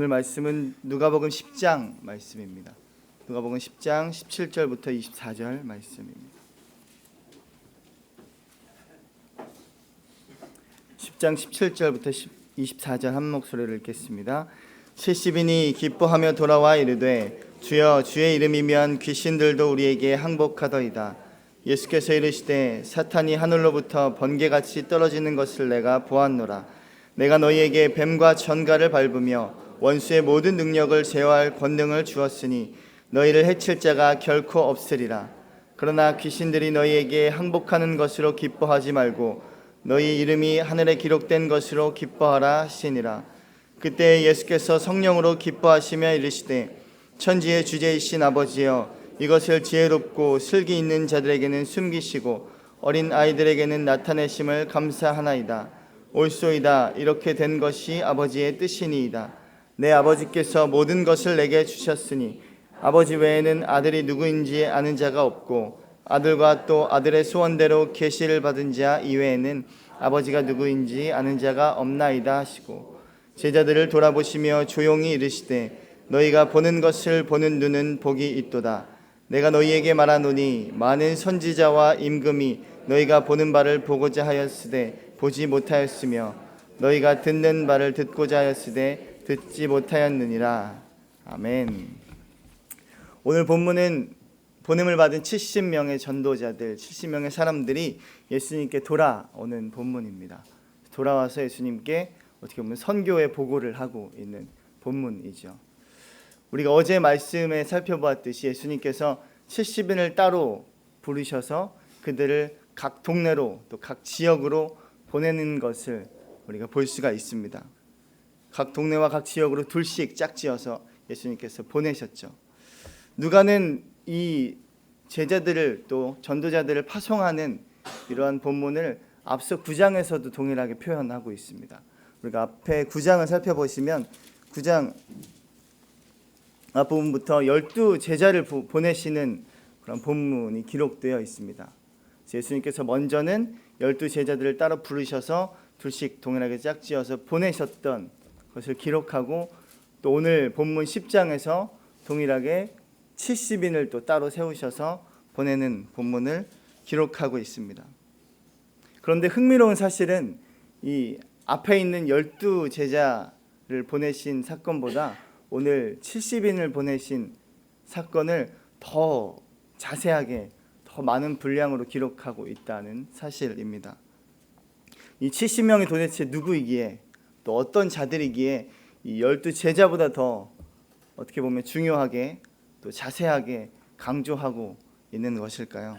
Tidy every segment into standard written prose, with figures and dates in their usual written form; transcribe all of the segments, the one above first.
오늘 말씀은 누가복음 10장 말씀입니다. 누가복음 10장 17절부터 24절 말씀입니다. 10장 17절부터 24절 한 목소리를 읽겠습니다. 70인이 기뻐하며 돌아와 이르되 주여 주의 이름이면 귀신들도 우리에게 항복하더이다. 예수께서 이르시되 사탄이 하늘로부터 번개같이 떨어지는 것을 내가 보았노라. 내가 너희에게 뱀과 전갈을 밟으며 원수의 모든 능력을 제어할 권능을 주었으니 너희를 해칠 자가 결코 없으리라. 그러나 귀신들이 너희에게 항복하는 것으로 기뻐하지 말고 너희 이름이 하늘에 기록된 것으로 기뻐하라 하시니라. 그때 예수께서 성령으로 기뻐하시며 이르시되 천지의 주제이신 아버지여 이것을 지혜롭고 슬기 있는 자들에게는 숨기시고 어린 아이들에게는 나타내심을 감사하나이다. 옳소이다. 이렇게 된 것이 아버지의 뜻이니이다. 내 아버지께서 모든 것을 내게 주셨으니 아버지 외에는 아들이 누구인지 아는 자가 없고 아들과 또 아들의 소원대로 계시를 받은 자 이외에는 아버지가 누구인지 아는 자가 없나이다 하시고 제자들을 돌아보시며 조용히 이르시되 너희가 보는 것을 보는 눈은 복이 있도다. 내가 너희에게 말하노니 많은 선지자와 임금이 너희가 보는 바를 보고자 하였으되 보지 못하였으며 너희가 듣는 바를 듣고자 하였으되 듣지 못하였느니라. 아멘. 오늘 본문은 보냄을 받은 70명의 전도자들, 70명의 사람들이 예수님께 돌아오는 본문입니다. 돌아와서 예수님께 어떻게 보면 선교의 보고를 하고 있는 본문이죠. 우리가 어제 말씀에 살펴보았듯이 예수님께서 70인을 따로 부르셔서 그들을 각 동네로 또 각 지역으로 보내는 것을 우리가 볼 수가 있습니다. 각 동네와 각 지역으로 둘씩 짝지어서 예수님께서 보내셨죠. 누가는 이 제자들을 또 전도자들을 파송하는 이러한 본문을 앞서 9장에서도 동일하게 표현하고 있습니다. 우리가 앞에 9장을 살펴보시면 9장 앞부분부터 12 제자를 보내시는 그런 본문이 기록되어 있습니다. 예수님께서 먼저는 12 제자들을 따로 부르셔서 둘씩 동일하게 짝지어서 보내셨던 것을 기록하고 또 오늘 본문 10장에서 동일하게 70인을 또 따로 세우셔서 보내는 본문을 기록하고 있습니다. 그런데 흥미로운 사실은 이 앞에 있는 12 제자를 보내신 사건보다 오늘 70인을 보내신 사건을 더 자세하게 더 많은 분량으로 기록하고 있다는 사실입니다. 이 70명이 도대체 누구이기에 또 어떤 자들이기에 이 12 제자보다 더 어떻게 보면 중요하게 또 자세하게 강조하고 있는 것일까요?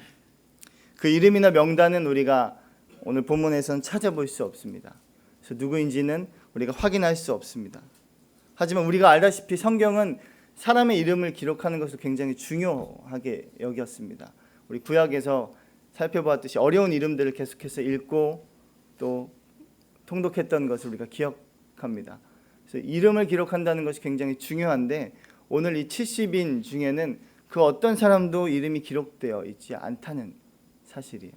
그 이름이나 명단은 우리가 오늘 본문에서는 찾아볼 수 없습니다. 그래서 누구인지는 우리가 확인할 수 없습니다. 하지만 우리가 알다시피 성경은 사람의 이름을 기록하는 것을 굉장히 중요하게 여겼습니다. 우리 구약에서 살펴보았듯이 어려운 이름들을 계속해서 읽고 또 통독했던 것을 우리가 기억합니다. 그래서 이름을 기록한다는 것이 굉장히 중요한데 오늘 이 70인 중에는 그 어떤 사람도 이름이 기록되어 있지 않다는 사실이에요.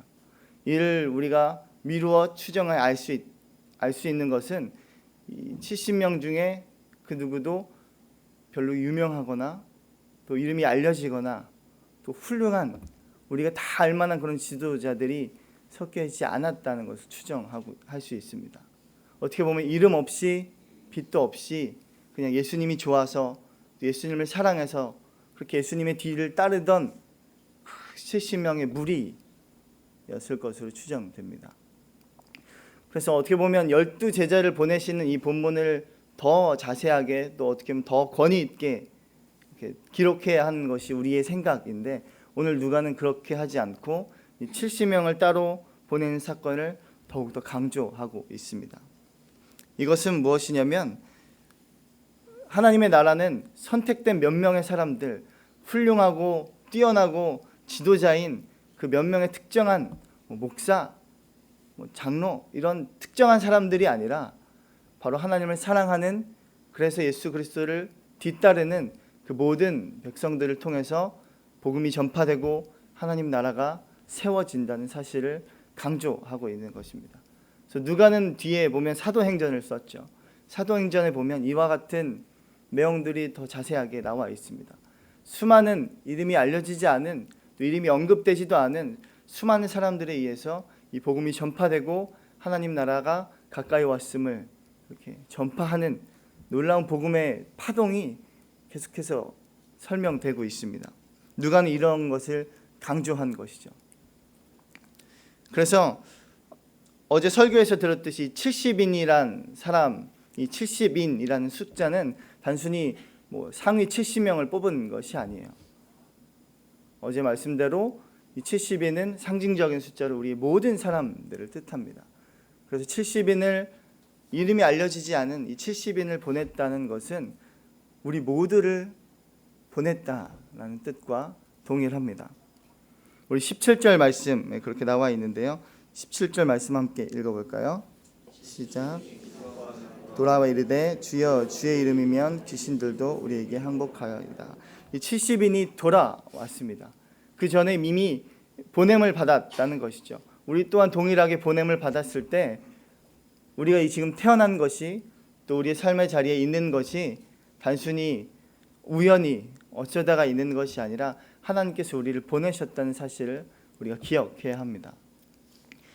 이를 우리가 미루어 추정해 알 수 있는 것은 이 70명 중에 그 누구도 별로 유명하거나 또 이름이 알려지거나 또 훌륭한 우리가 다 알만한 그런 지도자들이 섞여 있지 않았다는 것을 추정하고 할 수 있습니다. 어떻게 보면 이름 없이 빛도 없이 그냥 예수님이 좋아서 예수님을 사랑해서 그렇게 예수님의 뒤를 따르던 70명의 무리였을 것으로 추정됩니다. 그래서 어떻게 보면 12 제자를 보내시는 이 본문을 더 자세하게 또 어떻게 보면 더 권위 있게 이렇게 기록해야 하는 것이 우리의 생각인데 오늘 누가는 그렇게 하지 않고 70명을 따로 보내는 사건을 더욱더 강조하고 있습니다. 이것은 무엇이냐면 하나님의 나라는 선택된 몇 명의 사람들, 훌륭하고 뛰어나고 지도자인 그 몇 명의 특정한 목사, 장로 이런 특정한 사람들이 아니라 바로 하나님을 사랑하는 그래서 예수 그리스도를 뒤따르는 그 모든 백성들을 통해서 복음이 전파되고 하나님 나라가 세워진다는 사실을 강조하고 있는 것입니다. 그래서 누가는 뒤에 보면 사도행전을 썼죠. 사도행전에 보면 이와 같은 내용들이 더 자세하게 나와 있습니다. 수많은 이름이 알려지지 않은, 또 이름이 언급되지도 않은 수많은 사람들에 의해서 이 복음이 전파되고 하나님 나라가 가까이 왔음을 이렇게 전파하는 놀라운 복음의 파동이 계속해서 설명되고 있습니다. 누가는 이런 것을 강조한 것이죠. 그래서 어제 설교에서 들었듯이 70인이란 사람, 이 70인이라는 숫자는 단순히 상위 70명을 뽑은 것이 아니에요. 어제 말씀대로 이 70인은 상징적인 숫자로 우리 모든 사람들을 뜻합니다. 그래서 70인을, 이름이 알려지지 않은 이 70인을 보냈다는 것은 우리 모두를 보냈다라는 뜻과 동일합니다. 우리 17절 말씀에 그렇게 나와 있는데요. 17절 말씀 함께 읽어볼까요? 시작. 돌아와 이르되 주여 주의 이름이면 귀신들도 우리에게 항복하여이다. 이 70인이 돌아왔습니다. 그 전에 이미 보냄을 받았다는 것이죠. 우리 또한 동일하게 보냄을 받았을 때 우리가 지금 태어난 것이, 또 우리의 삶의 자리에 있는 것이 단순히 우연히 어쩌다가 있는 것이 아니라 하나님께서 우리를 보내셨다는 사실을 우리가 기억해야 합니다.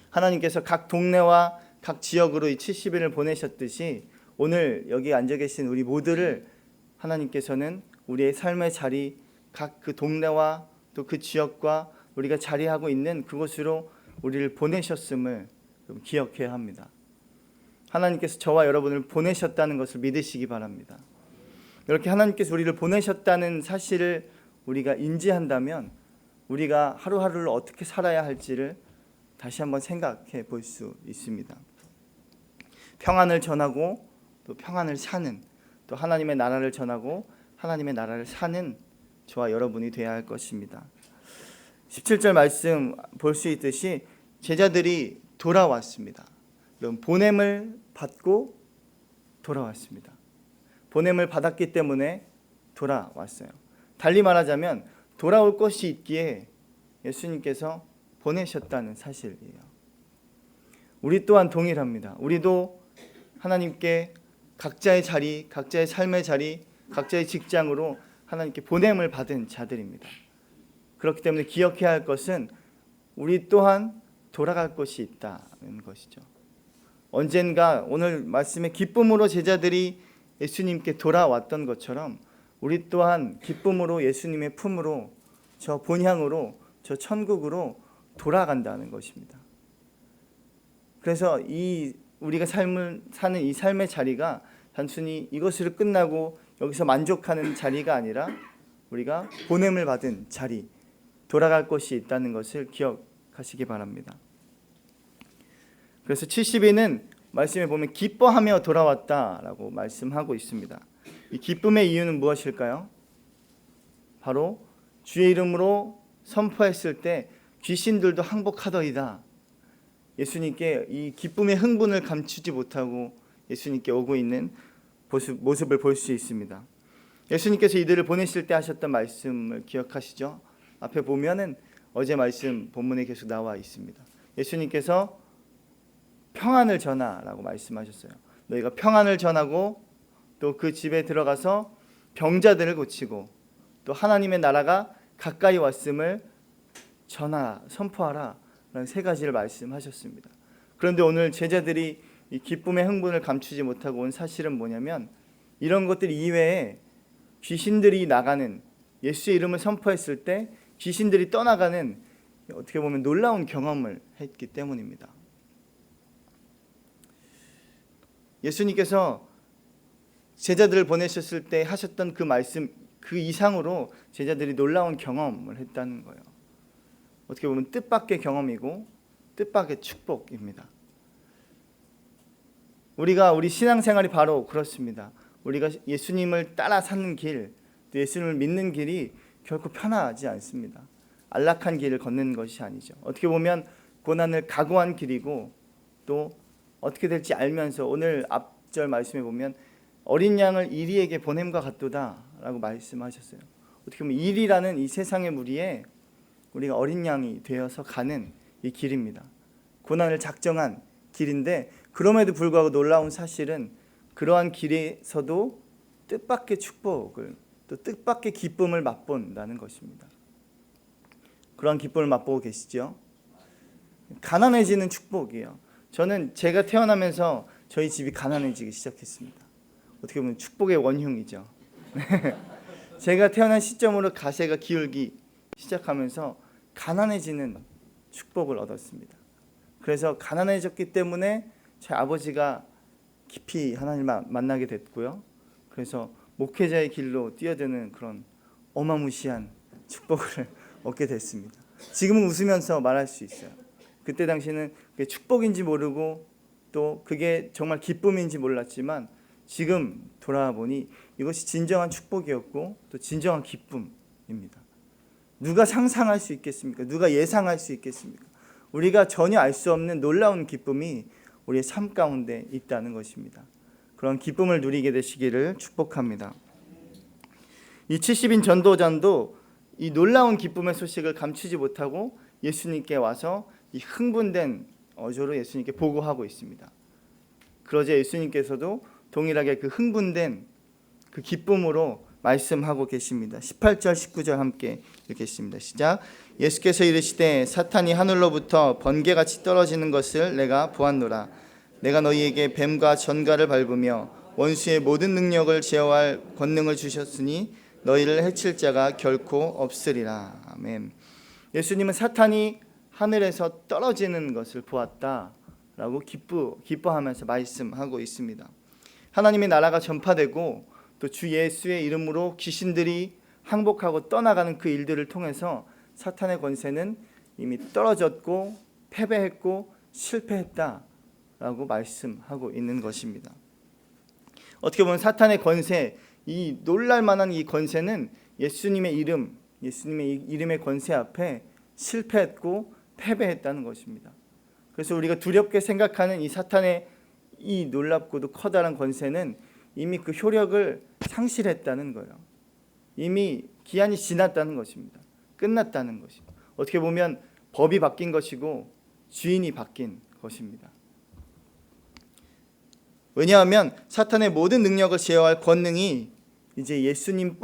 하나님께서 각 동네와 각 지역으로 이 70인을 보내셨듯이 오늘 여기 앉아 계신 우리 모두를 하나님께서는 우리의 삶의 자리, 각 그 동네와 또 그 지역과 우리가 자리하고 있는 그곳으로 우리를 보내셨음을 기억해야 합니다. 하나님께서 저와 여러분을 보내셨다는 것을 믿으시기 바랍니다. 이렇게 하나님께서 우리를 보내셨다는 사실을 우리가 인지한다면 우리가 하루하루를 어떻게 살아야 할지를 다시 한번 생각해 볼 수 있습니다. 평안을 전하고 또 평안을 사는, 또 하나님의 나라를 전하고 하나님의 나라를 사는 저와 여러분이 되어야 할 것입니다. 17절 말씀 볼 수 있듯이 제자들이 돌아왔습니다. 보냄을 받고 돌아왔습니다. 보냄을 받았기 때문에 돌아왔어요. 달리 말하자면 돌아올 것이 있기에 예수님께서 보내셨다는 사실이에요. 우리 또한 동일합니다. 우리도 하나님께 각자의 자리, 각자의 삶의 자리, 각자의 직장으로 하나님께 보냄을 받은 자들입니다. 그렇기 때문에 기억해야 할 것은 우리 또한 돌아갈 곳이 있다는 것이죠. 언젠가 오늘 말씀의 기쁨으로 제자들이 예수님께 돌아왔던 것처럼 우리 또한 기쁨으로 예수님의 품으로, 저 본향으로, 저 천국으로 돌아간다는 것입니다. 그래서 우리가 삶을 사는 이 삶의 자리가 단순히 이것으로 끝나고 여기서 만족하는 자리가 아니라 우리가 보냄을 받은 자리, 돌아갈 곳이 있다는 것을 기억하시기 바랍니다. 그래서 70인은 말씀에 보면 기뻐하며 돌아왔다라고 말씀하고 있습니다. 이 기쁨의 이유는 무엇일까요? 바로 주의 이름으로 선포했을 때 귀신들도 항복하더이다. 예수님께 이 기쁨의 흥분을 감추지 못하고 예수님께 오고 있는 모습을 볼 수 있습니다. 예수님께서 이들을 보내실 때 하셨던 말씀을 기억하시죠? 앞에 보면은 어제 말씀 본문에 계속 나와 있습니다. 예수님께서 평안을 전하라고 말씀하셨어요. 너희가 평안을 전하고 또 그 집에 들어가서 병자들을 고치고 또 하나님의 나라가 가까이 왔음을 선포하라 라는 세 가지를 말씀하셨습니다. 그런데 오늘 제자들이 이 기쁨의 흥분을 감추지 못하고 온 사실은 뭐냐면 이런 것들 이외에 귀신들이 나가는, 예수의 이름을 선포했을 때 귀신들이 떠나가는 어떻게 보면 놀라운 경험을 했기 때문입니다. 예수님께서 제자들을 보내셨을 때 하셨던 그 말씀 그 이상으로 제자들이 놀라운 경험을 했다는 거예요. 어떻게 보면 뜻밖의 경험이고 뜻밖의 축복입니다. 우리 신앙생활이 바로 그렇습니다. 우리가 예수님을 따라 사는 길, 또 예수님을 믿는 길이 결코 편하지 않습니다. 안락한 길을 걷는 것이 아니죠. 어떻게 보면 고난을 각오한 길이고 또 어떻게 될지 알면서 오늘 앞절 말씀에 보면 어린 양을 이리에게 보냄과 같도다 라고 말씀하셨어요. 어떻게 보면 일이라는 이 세상의 무리에 우리가 어린 양이 되어서 가는 이 길입니다. 고난을 작정한 길인데 그럼에도 불구하고 놀라운 사실은 그러한 길에서도 뜻밖의 축복을, 또 뜻밖의 기쁨을 맛본다는 것입니다. 그런 기쁨을 맛보고 계시죠? 가난해지는 축복이에요. 저는 제가 태어나면서 저희 집이 가난해지기 시작했습니다. 어떻게 보면 축복의 원흉이죠. 제가 태어난 시점으로 가세가 기울기 시작하면서 가난해지는 축복을 얻었습니다. 그래서 가난해졌기 때문에 제 아버지가 깊이 하나님을 만나게 됐고요. 그래서 목회자의 길로 뛰어드는 그런 어마무시한 축복을 얻게 됐습니다. 지금은 웃으면서 말할 수 있어요. 그때 당시에는 그게 축복인지 모르고 또 그게 정말 기쁨인지 몰랐지만 지금 돌아보니 이것이 진정한 축복이었고 또 진정한 기쁨입니다. 누가 상상할 수 있겠습니까? 누가 예상할 수 있겠습니까? 우리가 전혀 알 수 없는 놀라운 기쁨이 우리의 삶 가운데 있다는 것입니다. 그런 기쁨을 누리게 되시기를 축복합니다. 이 70인 전도자도 이 놀라운 기쁨의 소식을 감추지 못하고 예수님께 와서 이 흥분된 어조로 예수님께 보고하고 있습니다. 그러자 예수님께서도 동일하게 그 흥분된 그 기쁨으로 말씀하고 계십니다. 18절 19절 함께 읽겠습니다. 시작. 예수께서 이르시되 사탄이 하늘로부터 번개같이 떨어지는 것을 내가 보았노라. 내가 너희에게 뱀과 전갈을 밟으며 원수의 모든 능력을 제어할 권능을 주셨으니 너희를 해칠 자가 결코 없으리라. 아멘. 예수님은 사탄이 하늘에서 떨어지는 것을 보았다라고 기뻐하면서 말씀하고 있습니다. 하나님의 나라가 전파되고 또 주 예수의 이름으로 귀신들이 항복하고 떠나가는 그 일들을 통해서 사탄의 권세는 이미 떨어졌고 패배했고 실패했다라고 말씀하고 있는 것입니다. 어떻게 보면 사탄의 권세, 이 놀랄만한 이 권세는 예수님의 이름의 권세 앞에 실패했고 패배했다는 것입니다. 그래서 우리가 두렵게 생각하는 이 사탄의 이 놀랍고도 커다란 권세는 이미 그 효력을 상실했다는 거예요. 이미 기한이 지났다는 것입니다. 끝났다는 것입니다. 어떻게 보면 법이 바뀐 것이고 주인이 바뀐 것입니다. 왜냐하면 사탄의 모든 능력을 제어할 권능이 이제 예수님에게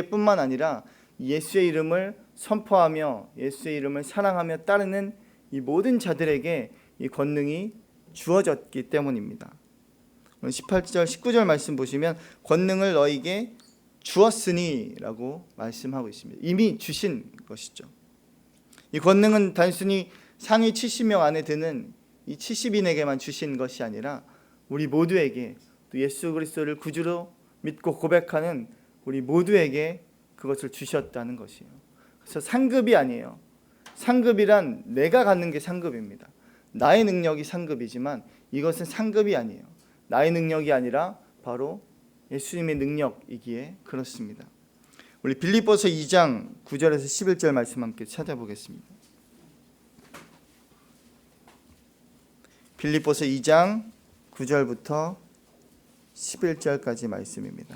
뿐만 아니라 예수의 이름을 선포하며 예수의 이름을 사랑하며 따르는 이 모든 자들에게 이 권능이 주어졌기 때문입니다. 18절 19절 말씀 보시면 권능을 너에게 주었으니 라고 말씀하고 있습니다. 이미 주신 것이죠. 이 권능은 단순히 상위 70명 안에 드는 이 70인에게만 주신 것이 아니라 우리 모두에게, 또 예수 그리스도를 구주로 믿고 고백하는 우리 모두에게 그것을 주셨다는 것이에요. 그래서 상급이 아니에요. 상급이란 내가 갖는 게 상급입니다. 나의 능력이 상급이지만 이것은 상급이 아니에요. 나의 능력이 아니라 바로 예수님의 능력이기에 그렇습니다. 우리 빌립보서 2장 9절에서 11절 말씀 함께 찾아보겠습니다. 빌립보서 2장 9절부터 11절까지 말씀입니다.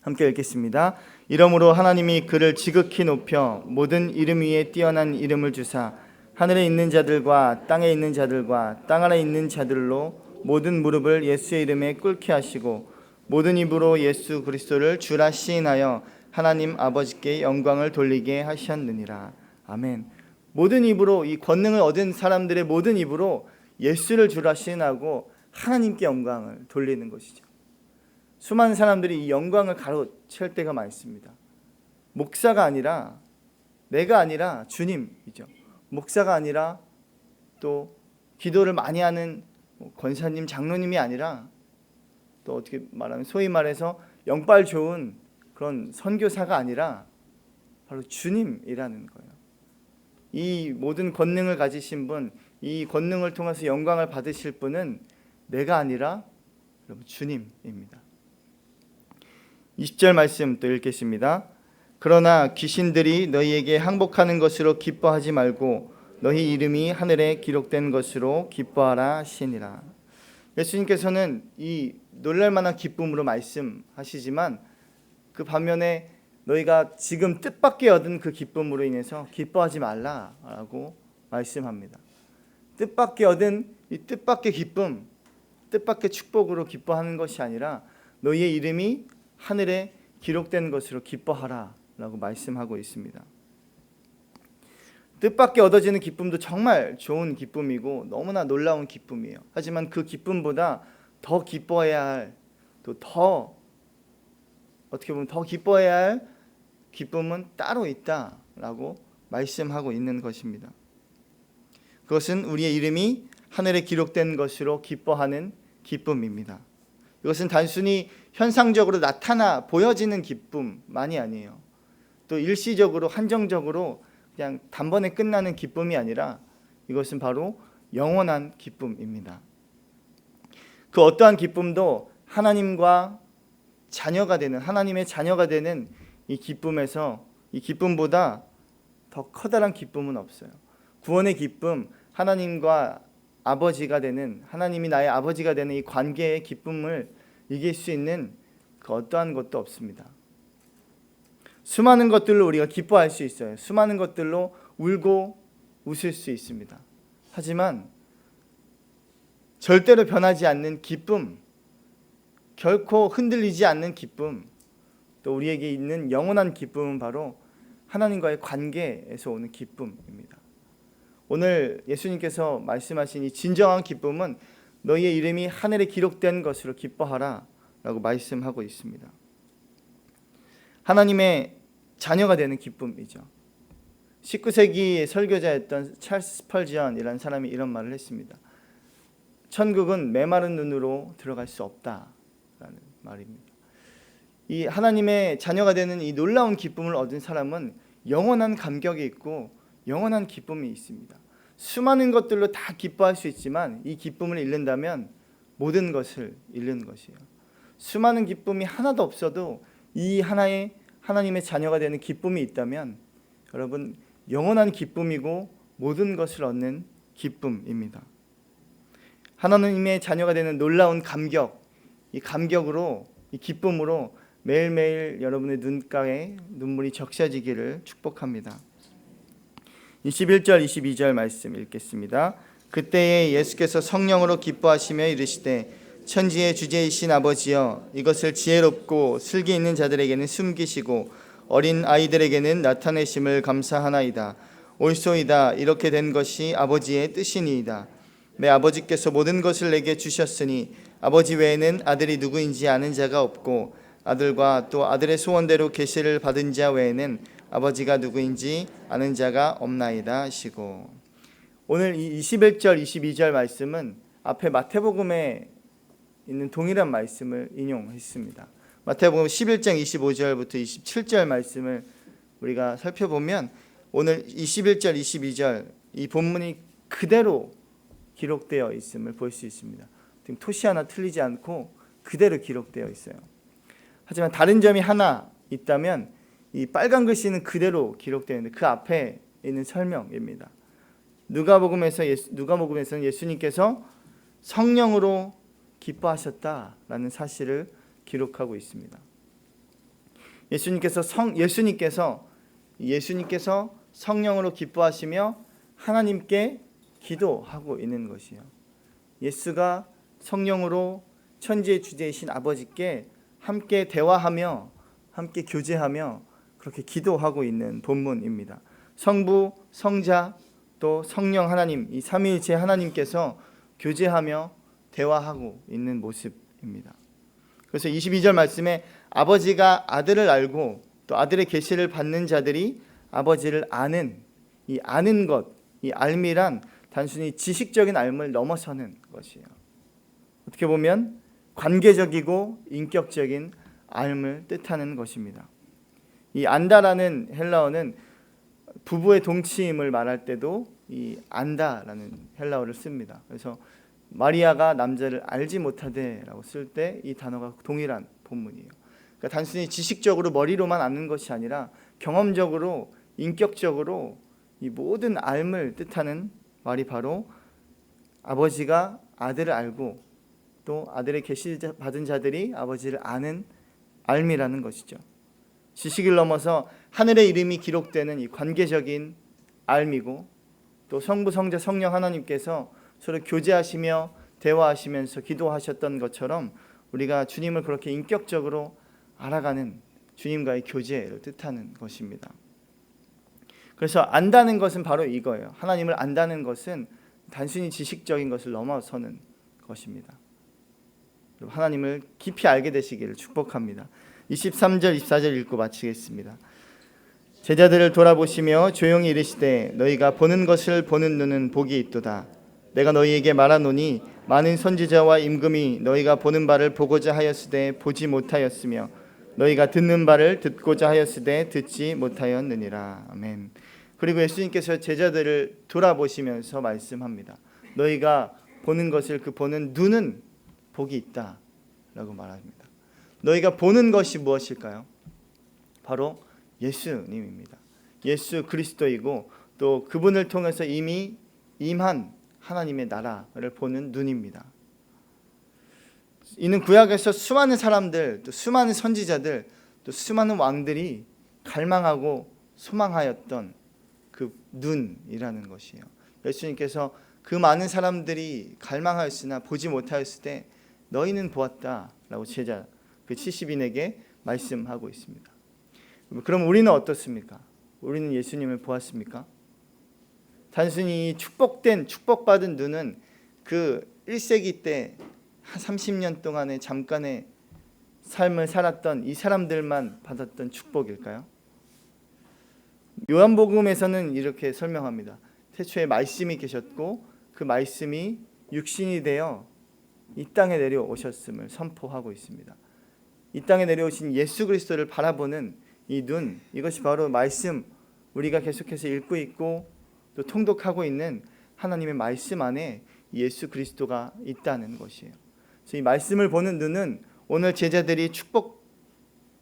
함께 읽겠습니다. 이러므로 하나님이 그를 지극히 높여 모든 이름 위에 뛰어난 이름을 주사 하늘에 있는 자들과 땅에 있는 자들과 땅 아래 있는 자들로 모든 무릎을 예수의 이름에 꿇게 하시고 모든 입으로 예수 그리스도를 주라 시인하여 하나님 아버지께 영광을 돌리게 하셨느니라. 아멘. 모든 입으로, 이 권능을 얻은 사람들의 모든 입으로 예수를 주라 시인하고 하나님께 영광을 돌리는 것이죠. 수많은 사람들이 이 영광을 가로챌 때가 많습니다. 목사가 아니라, 내가 아니라 주님이죠. 목사가 아니라 또 기도를 많이 하는 권사님, 장로님이 아니라 또 어떻게 말하면 소위 말해서 영빨 좋은 그런 선교사가 아니라 바로 주님이라는 거예요. 이 모든 권능을 가지신 분, 이 권능을 통해서 영광을 받으실 분은 내가 아니라 여러분 주님입니다. 20절 말씀 또 읽겠습니다. 그러나 귀신들이 너희에게 항복하는 것으로 기뻐하지 말고 너희 이름이 하늘에 기록된 것으로 기뻐하라 하시니라. 예수님께서는 이 놀랄만한 기쁨으로 말씀하시지만 그 반면에 너희가 지금 뜻밖의 얻은 그 기쁨으로 인해서 기뻐하지 말라라고 말씀합니다. 뜻밖의 얻은 이 뜻밖의 기쁨, 뜻밖의 축복으로 기뻐하는 것이 아니라 너희의 이름이 하늘에 기록된 것으로 기뻐하라 라고 말씀하고 있습니다. 뜻밖의 얻어지는 기쁨도 정말 좋은 기쁨이고 너무나 놀라운 기쁨이에요. 하지만 그 기쁨보다 더 기뻐해야 할, 또 더 어떻게 보면 더 기뻐해야 할 기쁨은 따로 있다라고 말씀하고 있는 것입니다. 그것은 우리의 이름이 하늘에 기록된 것으로 기뻐하는 기쁨입니다. 이것은 단순히 현상적으로 나타나 보여지는 기쁨만이 아니에요. 또 일시적으로 한정적으로 그냥 단번에 끝나는 기쁨이 아니라 이것은 바로 영원한 기쁨입니다. 그 어떠한 기쁨도 하나님과 자녀가 되는, 하나님의 자녀가 되는 이 기쁨에서, 이 기쁨보다 더 커다란 기쁨은 없어요. 구원의 기쁨, 하나님과 아버지가 되는, 하나님이 나의 아버지가 되는 이 관계의 기쁨을 이길 수 있는 그 어떠한 것도 없습니다. 수많은 것들로 우리가 기뻐할 수 있어요. 수많은 것들로 울고 웃을 수 있습니다. 하지만 절대로 변하지 않는 기쁨, 결코 흔들리지 않는 기쁨, 또 우리에게 있는 영원한 기쁨은 바로 하나님과의 관계에서 오는 기쁨입니다. 오늘 예수님께서 말씀하신 이 진정한 기쁨은 너희의 이름이 하늘에 기록된 것으로 기뻐하라 라고 말씀하고 있습니다. 하나님의 자녀가 되는 기쁨이죠. 19세기 설교자였던 찰스 스펄전이라는 사람이 이런 말을 했습니다. 천국은 메마른 눈으로 들어갈 수 없다라는 말입니다. 이 하나님의 자녀가 되는 이 놀라운 기쁨을 얻은 사람은 영원한 감격이 있고 영원한 기쁨이 있습니다. 수많은 것들로 다 기뻐할 수 있지만 이 기쁨을 잃는다면 모든 것을 잃는 것이에요. 수많은 기쁨이 하나도 없어도 이 하나의 하나님의 자녀가 되는 기쁨이 있다면 여러분 영원한 기쁨이고 모든 것을 얻는 기쁨입니다. 하나님의 자녀가 되는 놀라운 감격, 이 감격으로, 이 기쁨으로 매일매일 여러분의 눈가에 눈물이 적셔지기를 축복합니다. 21절 22절 말씀 읽겠습니다. 그때에 예수께서 성령으로 기뻐하시며 이르시되 천지의 주제이신 아버지여 이것을 지혜롭고 슬기 있는 자들에게는 숨기시고 어린 아이들에게는 나타내심을 감사하나이다. 옳소이다. 이렇게 된 것이 아버지의 뜻이니이다. 내 아버지께서 모든 것을 내게 주셨으니 아버지 외에는 아들이 누구인지 아는 자가 없고 아들과 또 아들의 소원대로 계시를 받은 자 외에는 아버지가 누구인지 아는 자가 없나이다 하시고, 오늘 이 21절 22절 말씀은 앞에 마태복음에 있는 동일한 말씀을 인용했습니다. 마태복음 11장 25절부터 27절 말씀을 우리가 살펴보면 오늘 21절 22절 이 본문이 그대로 기록되어 있음을 볼 수 있습니다. 토시 하나 틀리지 않고 그대로 기록되어 있어요. 하지만 다른 점이 하나 있다면 이 빨간 글씨는 그대로 기록되어 있는데 그 앞에 있는 설명입니다. 누가복음에서는 예수님께서 성령으로 기뻐하셨다라는 사실을 기록하고 있습니다. 예수님께서 성령으로 기뻐하시며 하나님께 기도하고 있는 것이에요. 예수가 성령으로 천지의 주제이신 아버지께 함께 대화하며 함께 교제하며 그렇게 기도하고 있는 본문입니다. 성부, 성자, 또 성령 하나님, 이 삼위일체 하나님께서 교제하며 대화하고 있는 모습입니다. 그래서 22절 말씀에 아버지가 아들을 알고 또 아들의 계시를 받는 자들이 아버지를 아는, 이 아는 것, 이 알미란 단순히 지식적인 알을 넘어서는 것이에요. 어떻게 보면 관계적이고 인격적인 알을 뜻하는 것입니다. 이 안다라는 헬라어는 부부의 동침을 말할 때도 이 안다라는 헬라어를 씁니다. 그래서 마리아가 남자를 알지 못하되라고 쓸 때 이 단어가 동일한 본문이에요. 그러니까 단순히 지식적으로 머리로만 아는 것이 아니라 경험적으로 인격적으로 이 모든 알을 뜻하는 말이 바로 아버지가 아들을 알고 또 아들의 계시 받은 자들이 아버지를 아는 알미라는 것이죠. 지식을 넘어서 하늘의 이름이 기록되는 이 관계적인 알미고 또 성부, 성자, 성령 하나님께서 서로 교제하시며 대화하시면서 기도하셨던 것처럼 우리가 주님을 그렇게 인격적으로 알아가는 주님과의 교제를 뜻하는 것입니다. 그래서 안다는 것은 바로 이거예요. 하나님을 안다는 것은 단순히 지식적인 것을 넘어서는 것입니다. 하나님을 깊이 알게 되시기를 축복합니다. 23절 24절 읽고 마치겠습니다. 제자들을 돌아보시며 조용히 이르시되 너희가 보는 것을 보는 눈은 복이 있도다. 내가 너희에게 말하노니 많은 선지자와 임금이 너희가 보는 바를 보고자 하였으되 보지 못하였으며 너희가 듣는 바를 듣고자 하였으되 듣지 못하였느니라. 아멘. 그리고 예수님께서 제자들을 돌아보시면서 말씀합니다. 너희가 보는 것을 그 보는 눈은 복이 있다 라고 말합니다. 너희가 보는 것이 무엇일까요? 바로 예수님입니다. 예수 그리스도이고 또 그분을 통해서 이미 임한 하나님의 나라를 보는 눈입니다. 이는 구약에서 수많은 사람들, 또 수많은 선지자들, 또 수많은 왕들이 갈망하고 소망하였던 그 눈이라는 것이에요. 예수님께서 그 많은 사람들이 갈망하였으나 보지 못하였을 때 너희는 보았다라고 제자 그 70인에게 말씀하고 있습니다. 그럼 우리는 어떻습니까? 우리는 예수님을 보았습니까? 단순히 축복받은 눈은 그 1세기 때 한 30년 동안의 잠깐의 삶을 살았던 이 사람들만 받았던 축복일까요? 요한복음에서는 이렇게 설명합니다. 태초에 말씀이 계셨고 그 말씀이 육신이 되어 이 땅에 내려오셨음을 선포하고 있습니다. 이 땅에 내려오신 예수 그리스도를 바라보는 이 눈, 이것이 바로 말씀, 우리가 계속해서 읽고 있고 또 통독하고 있는 하나님의 말씀 안에 예수 그리스도가 있다는 것이에요. 그래서 이 말씀을 보는 눈은 오늘 제자들이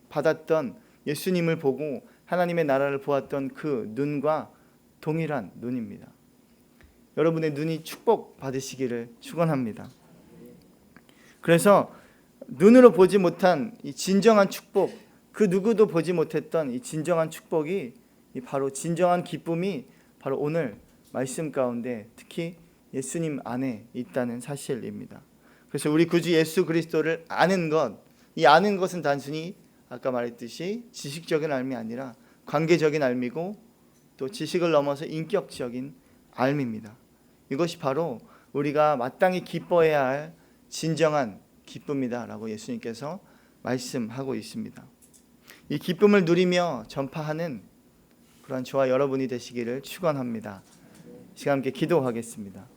축복받았던 예수님을 보고 하나님의 나라를 보았던 그 눈과 동일한 눈입니다. 여러분의 눈이 축복받으시기를 축원합니다. 그래서 눈으로 보지 못한 이 진정한 축복, 그 누구도 보지 못했던 이 진정한 축복이 바로 진정한 기쁨이 바로 오늘 말씀 가운데 특히 예수님 안에 있다는 사실입니다. 그래서 우리 구주 예수 그리스도를 아는 것, 이 아는 것은 단순히 아까 말했듯이 지식적인 알미 아니라 관계적인 알미고 또 지식을 넘어서 인격적인 알미입니다. 이것이 바로 우리가 마땅히 기뻐해야 할 진정한 기쁨이다 라고 예수님께서 말씀하고 있습니다. 이 기쁨을 누리며 전파하는 그러한 저와 여러분이 되시기를 축원합니다. 시간 함께 기도하겠습니다.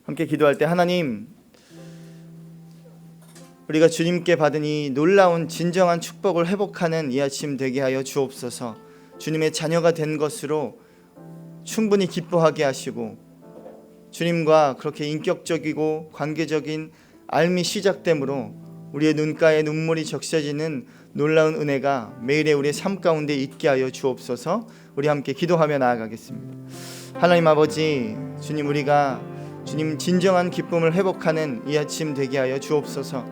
함께 기도할 때 하나님, 우리가 주님께 받은 이 놀라운 진정한 축복을 회복하는 이 아침 되게 하여 주옵소서. 주님의 자녀가 된 것으로 충분히 기뻐하게 하시고 주님과 그렇게 인격적이고 관계적인 알미 시작됨으로 우리의 눈가에 눈물이 적셔지는 놀라운 은혜가 매일의 우리의 삶 가운데 있게 하여 주옵소서. 우리 함께 기도하며 나아가겠습니다. 하나님 아버지, 주님, 우리가 주님 진정한 기쁨을 회복하는 이 아침 되게 하여 주옵소서.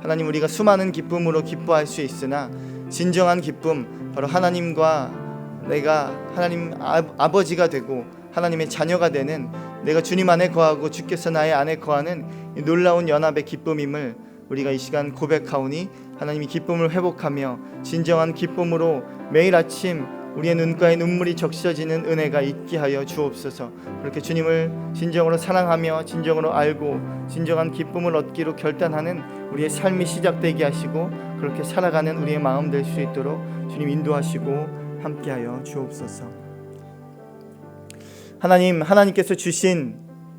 하나님, 우리가 수많은 기쁨으로 기뻐할 수 있으나 진정한 기쁨, 바로 하나님과 내가 하나님 아버지가 되고 하나님의 자녀가 되는, 내가 주님 안에 거하고 주께서 나의 안에 거하는 이 놀라운 연합의 기쁨임을 우리가 이 시간 고백하오니 하나님이 기쁨을 회복하며 진정한 기쁨으로 매일 아침 우리의 눈가에 눈물이 적셔지는 은혜가 있게 하여 주옵소서. 그렇게 주님을 진정으로 사랑하며 진정으로 알고 진정한 기쁨을 얻기로 결단하는 우리의 삶이 시작되게 하시고 그렇게 살아가는 우리의 마음 될 수 있도록 주님 인도하시고 함께하여 주옵소서. 하나님, 하나님께서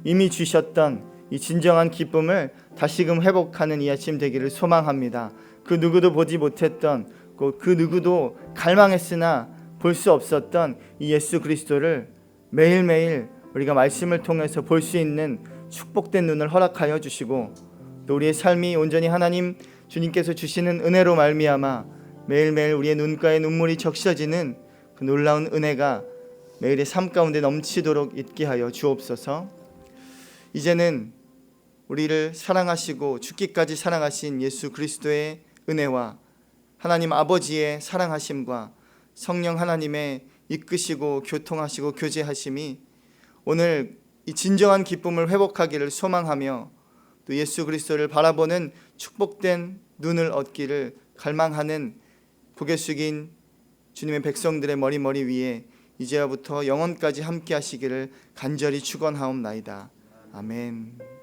이미 주셨던 이 진정한 기쁨을 다시금 회복하는 이 아침 되기를 소망합니다. 그 누구도 보지 못했던, 그 누구도 갈망했으나 볼 수 없었던 이 예수 그리스도를 매일매일 우리가 말씀을 통해서 볼 수 있는 축복된 눈을 허락하여 주시고 또 우리의 삶이 온전히 하나님 주님께서 주시는 은혜로 말미암아 매일매일 우리의 눈가에 눈물이 적셔지는 그 놀라운 은혜가 매일의 삶 가운데 넘치도록 있게 하여 주옵소서. 이제는 우리를 사랑하시고 죽기까지 사랑하신 예수 그리스도의 은혜와 하나님 아버지의 사랑하심과 성령 하나님의 이끄시고 교통하시고 교제하심이 오늘 이 진정한 기쁨을 회복하기를 소망하며 또 예수 그리스도를 바라보는 축복된 눈을 얻기를 갈망하는 고개 숙인 주님의 백성들의 머리 위에 이제부터 영원까지 함께 하시기를 간절히 축원하옵나이다. 아멘.